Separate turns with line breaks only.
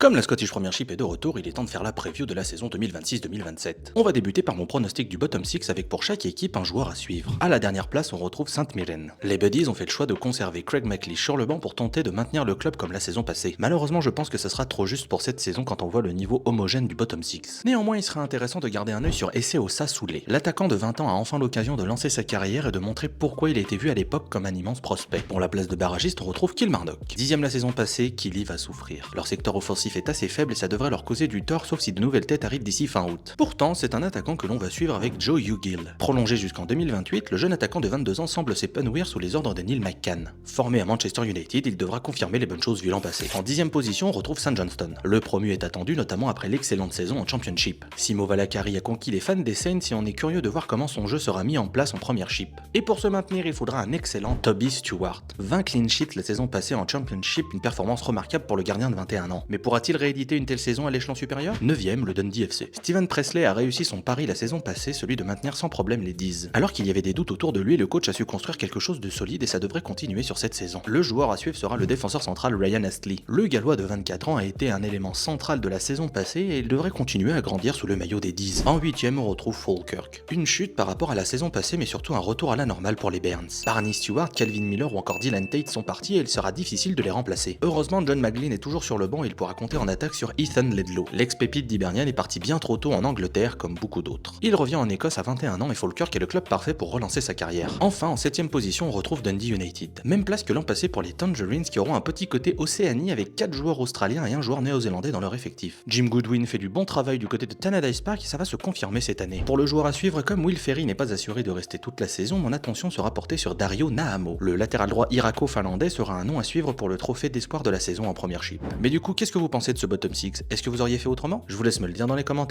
Comme la Scottish Premiership est de retour, il est temps de faire la preview de la saison 2026-2027. On va débuter par mon pronostic du bottom 6 avec pour chaque équipe un joueur à suivre. À la dernière place, on retrouve St Mirren. Les Buddies ont fait le choix de conserver Craig McLeish sur le banc pour tenter de maintenir le club comme la saison passée. Malheureusement, je pense que ça sera trop juste pour cette saison quand on voit le niveau homogène du bottom 6. Néanmoins, il serait intéressant de garder un œil sur Esse Sasoulé. L'attaquant de 20 ans a enfin l'occasion de lancer sa carrière et de montrer pourquoi il a été vu à l'époque comme un immense prospect. Pour la place de barragiste, on retrouve Kilmarnock. 10ème la saison passée, Killy va souffrir. Leur secteur offensif est assez faible et ça devrait leur causer du tort sauf si de nouvelles têtes arrivent d'ici fin août. Pourtant, c'est un attaquant que l'on va suivre avec Joe Hugill. Prolongé jusqu'en 2028, le jeune attaquant de 22 ans semble s'épanouir sous les ordres de Neil McCann. Formé à Manchester United, il devra confirmer les bonnes choses vu l'an passé. En 10ème position, on retrouve St Johnstone. Le promu est attendu notamment après l'excellente saison en Championship. Simo Valakari a conquis les fans des Saints et on est curieux de voir comment son jeu sera mis en place en Premiership. Et pour se maintenir, il faudra un excellent Toby Stewart. 20 clean sheets la saison passée en Championship, une performance remarquable pour le gardien de 21 ans. Mais pourra-t-il rééditer une telle saison à l'échelon supérieur? 9ème, le Dundee FC. Steven Presley a réussi son pari la saison passée, celui de maintenir sans problème les D's. Alors qu'il y avait des doutes autour de lui, le coach a su construire quelque chose de solide et ça devrait continuer sur cette saison. Le joueur à suivre sera le défenseur central Ryan Astley. Le Gallois de 24 ans a été un élément central de la saison passée et il devrait continuer à grandir sous le maillot des D's. En 8ème, on retrouve Falkirk. Une chute par rapport à la saison passée, mais surtout un retour à la normale pour les Bairns. Barney Stewart, Calvin Miller ou encore Dylan Tate sont partis et il sera difficile de les remplacer. Heureusement, John McGlynn est toujours sur le banc et il pourra compter en attaque sur Ethan Ledlow. L'ex-pépite d'Hibernian est parti bien trop tôt en Angleterre, comme beaucoup d'autres. Il revient en Écosse à 21 ans et Falkirk est le club parfait pour relancer sa carrière. Enfin, en 7ème position, on retrouve Dundee United. Même place que l'an passé pour les Tangerines qui auront un petit côté Océanie avec 4 joueurs australiens et un joueur néo-zélandais dans leur effectif. Jim Goodwin fait du bon travail du côté de Tannadice Park et ça va se confirmer cette année. Pour le joueur à suivre, comme Will Ferry n'est pas assuré de rester toute la saison, mon attention sera portée sur Dario Nahamo. Le latéral droit irako-finlandais sera un nom à suivre pour le trophée d'espoir de la saison en Premiership. Mais du coup, qu'est-ce que vous pensez de ce bottom 6? Est-ce que vous auriez fait autrement? Je vous laisse me le dire dans les commentaires.